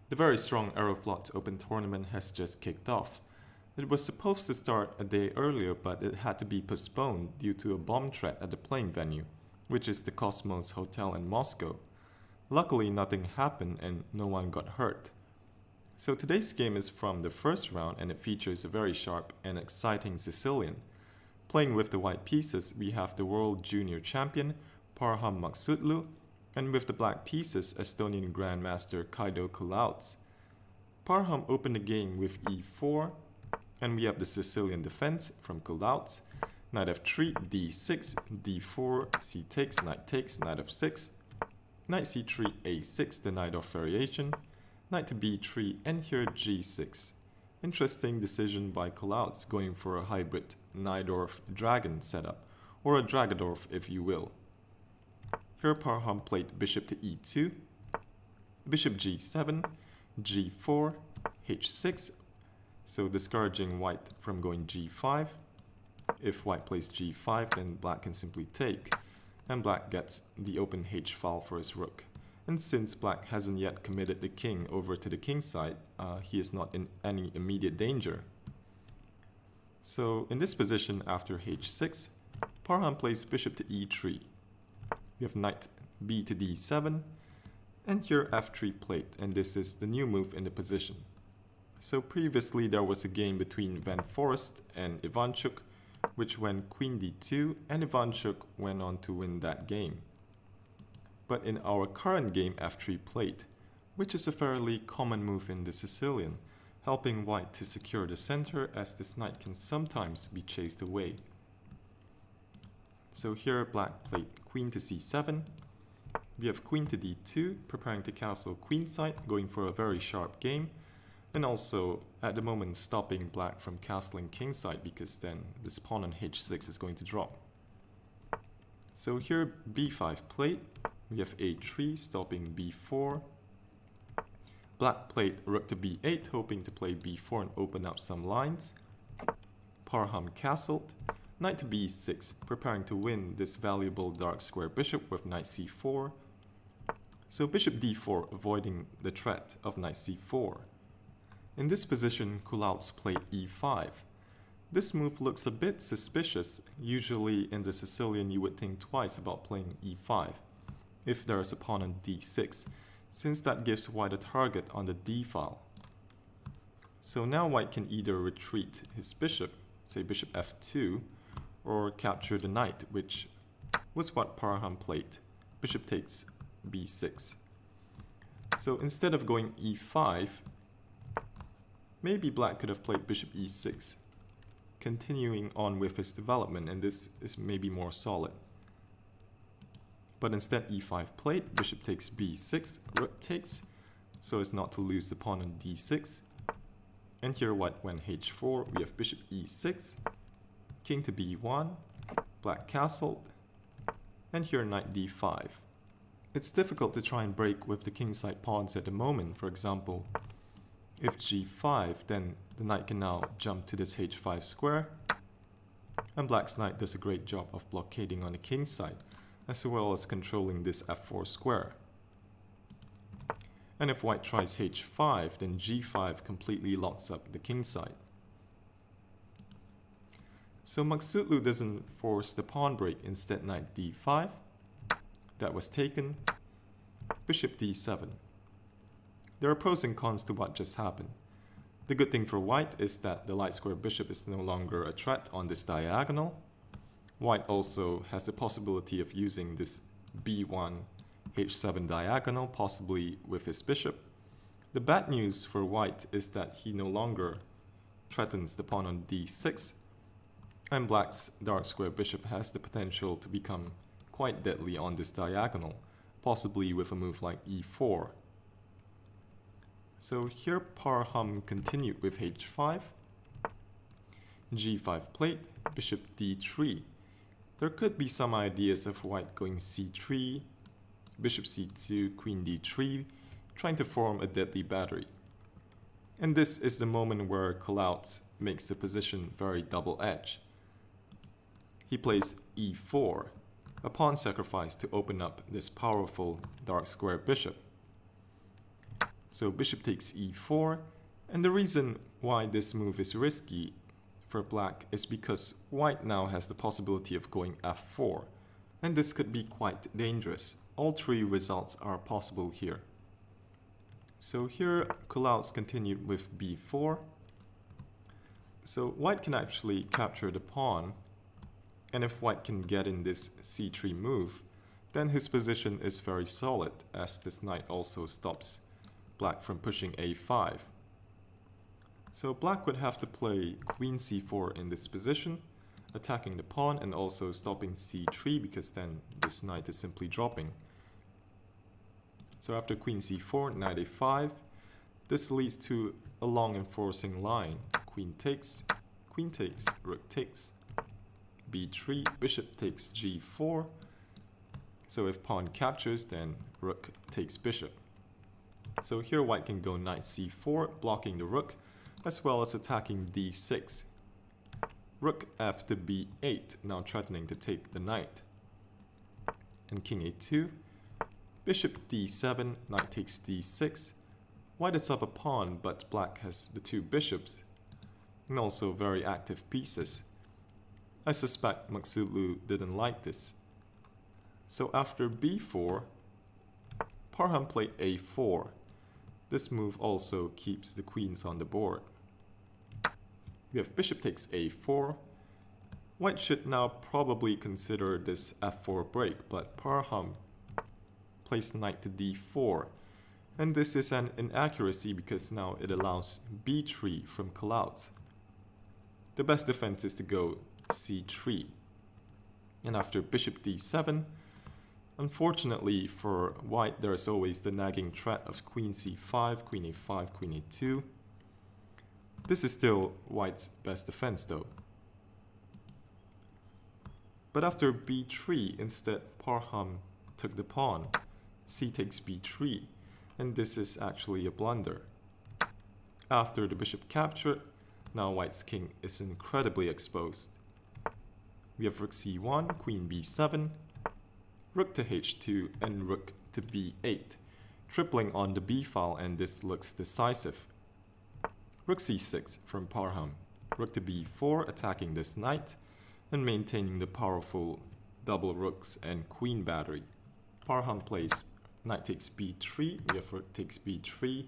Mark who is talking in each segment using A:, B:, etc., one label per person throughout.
A: The very strong Aeroflot Open tournament has just kicked off. It was supposed to start a day earlier, but it had to be postponed due to a bomb threat at the playing venue, which is the Cosmos Hotel in Moscow. Luckily, nothing happened and no one got hurt. So today's game is from the first round and it features a very sharp and exciting Sicilian. Playing with the white pieces, we have the World Junior Champion, Parham Maghsoodloo, and with the black pieces, Estonian Grandmaster Kaido Kulaots. Parham opened the game with e4, and we have the Sicilian defense from Kulaots, knight f3, d6, d4, c takes, knight f6, knight c3, a6, the knight off variation, knight to b3, and here g6. Interesting decision by Kulaots going for a hybrid Najdorf dragon setup, or a Dragodorf if you will. Here Parham played bishop to e2, bishop g7, g4, h6, so discouraging white from going g5. If white plays g5, then black can simply take, and black gets the open h file for his rook. And since black hasn't yet committed the king over to the king side, he is not in any immediate danger. So in this position after h6, Parham plays bishop to e3. We have knight b to d7, and here f3 played, and this is the new move in the position. So previously there was a game between Van Forest and Ivanchuk, which went queen d2, and Ivanchuk went on to win that game. But in our current game f3 played, which is a fairly common move in the Sicilian, helping white to secure the center as this knight can sometimes be chased away. So here black played queen to c7, we have queen to d2, preparing to castle queenside, going for a very sharp game, and also at the moment stopping black from castling kingside because then this pawn on h6 is going to drop. So here b5 played, we have a3 stopping b4, black played rook to b8 hoping to play b4 and open up some lines, Parham castled, knight to b6 preparing to win this valuable dark square bishop with knight c4, so bishop d4 avoiding the threat of knight c4. In this position, Kulaots played e5. This move looks a bit suspicious. Usually in the Sicilian you would think twice about playing e5 if there is a pawn on d6, since that gives white a target on the d file. So now white can either retreat his bishop, say bishop f2, or capture the knight, which was what Parham played. Bishop takes b6. So instead of going e5, maybe black could have played bishop e6, continuing on with his development, and this is maybe more solid. But instead e5 played, bishop takes b6, rook takes, so as not to lose the pawn on d6. And here white went h4, we have bishop e6, king to b1, black castled, and here knight d5. It's difficult to try and break with the kingside pawns at the moment. For example, if g5, then the knight can now jump to this h5 square, and black's knight does a great job of blockading on the king side, as well as controlling this f4 square. And if white tries h5, then g5 completely locks up the king side. So Maghsoodloo doesn't force the pawn break, instead knight d5. That was taken. Bishop d7. There are pros and cons to what just happened. The good thing for white is that the light square bishop is no longer a threat on this diagonal. White also has the possibility of using this b1 h7 diagonal, possibly with his bishop. The bad news for white is that he no longer threatens the pawn on d6, and black's dark square bishop has the potential to become quite deadly on this diagonal, possibly with a move like e4. So here Parham continued with h5, g5 played, bishop d3. There could be some ideas of white going c3, bishop c2, queen d3, trying to form a deadly battery. And this is the moment where Kulaots makes the position very double-edged. He plays e4, a pawn sacrifice to open up this powerful dark square bishop. So bishop takes e4, and the reason why this move is risky for black is because white now has the possibility of going f4, and this could be quite dangerous. All three results are possible here. So here Kulaots continued with b4. So white can actually capture the pawn, and if white can get in this c3 move, then his position is very solid, as this knight also stops black from pushing a5. So black would have to play queen c4 in this position, attacking the pawn and also stopping c3, because then this knight is simply dropping. So after queen c4, knight a5, this leads to a long enforcing line. Queen takes, rook takes, b3, bishop takes g4. So if pawn captures, then rook takes bishop. So here white can go knight c4, blocking the rook, as well as attacking d6. Rook f to b8, now threatening to take the knight. And king a2, bishop d7, knight takes d6. White is up a pawn, but black has the two bishops, and also very active pieces. I suspect Maghsoodloo didn't like this. So after b4, Parham played a4. This move also keeps the queens on the board. We have bishop takes a4. White should now probably consider this f4 break, but Parham plays knight to d4. And this is an inaccuracy because now it allows b3 from Kulaots. The best defense is to go c3. And after bishop d7, unfortunately for white, there is always the nagging threat of queen c5, queen a5, queen a2. This is still white's best defense though. But after b3, instead Parham took the pawn. C takes b3, and this is actually a blunder. After the bishop captured, now white's king is incredibly exposed. We have rook c1, queen b7, rook to h2, and rook to b8, tripling on the b file, and this looks decisive. Rook c6 from Parham, rook to b4, attacking this knight, and maintaining the powerful double rooks and queen battery. Parham plays knight takes b3, we have rook takes b3,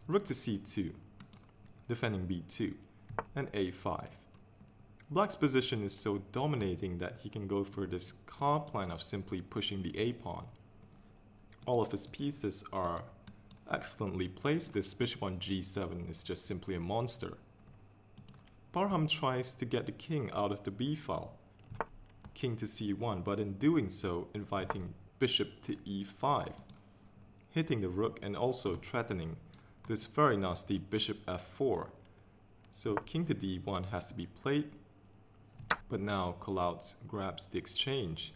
A: rook to c2, defending b2, and a5. Black's position is so dominating that he can go for this calm plan of simply pushing the a-pawn. All of his pieces are excellently placed. This bishop on g7 is just simply a monster. Parham tries to get the king out of the b file, king to c1, but in doing so, inviting bishop to e5, hitting the rook and also threatening this very nasty bishop f4. So king to d1 has to be played, but now Kulaots grabs the exchange.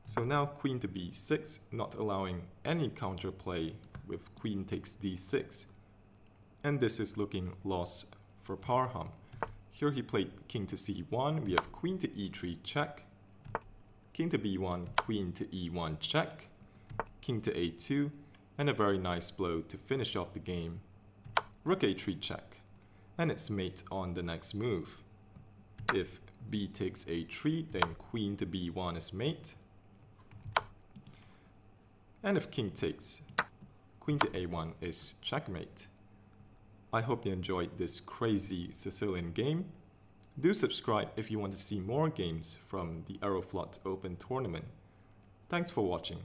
A: So now queen to b6, not allowing any counterplay with queen takes d6. And this is looking lost for Parham. Here he played king to c1, we have queen to e3 check, king to b1, queen to e1 check, king to a2, and a very nice blow to finish off the game. Rook a3 check, and it's mate on the next move. If b takes a3, then queen to b1 is mate. And if king takes, queen to a1 is checkmate. I hope you enjoyed this crazy Sicilian game. Do subscribe if you want to see more games from the Aeroflot Open tournament. Thanks for watching.